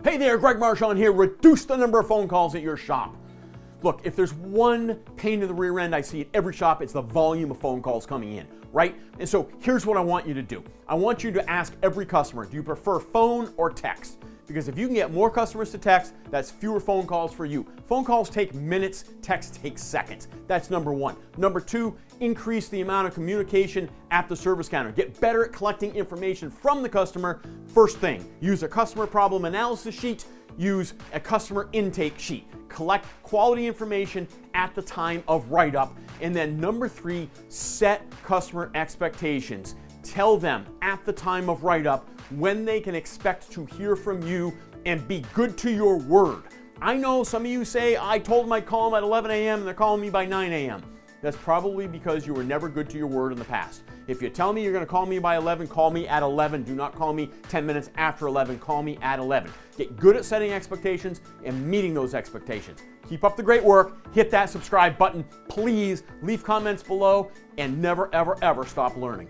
Hey there, Greg Marchand here. Reduce the number of phone calls at your shop. Look, if there's one pain in the rear end I see at every shop, it's the volume of phone calls coming in, right? And so here's what I want you to do. I want you to ask every customer, do you prefer phone or text? Because if you can get more customers to text, that's fewer phone calls for you. Phone calls take minutes, text takes seconds. That's number one. Number two, increase the amount of communication at the service counter. Get better at collecting information from the customer. First thing, use a customer problem analysis sheet, use a customer intake sheet. Collect quality information at the time of write-up. And then number three, set customer expectations. Tell them at the time of write-up when they can expect to hear from you, and be good to your word. I know some of you say, I told them I'd call them at 11 a.m. and they're calling me by 9 a.m. That's probably because you were never good to your word in the past. If you tell me you're going to call me by 11, call me at 11. Do not call me 10 minutes after 11. Call me at 11. Get good at setting expectations and meeting those expectations. Keep up the great work. Hit that subscribe button. Please leave comments below and never, ever, ever stop learning.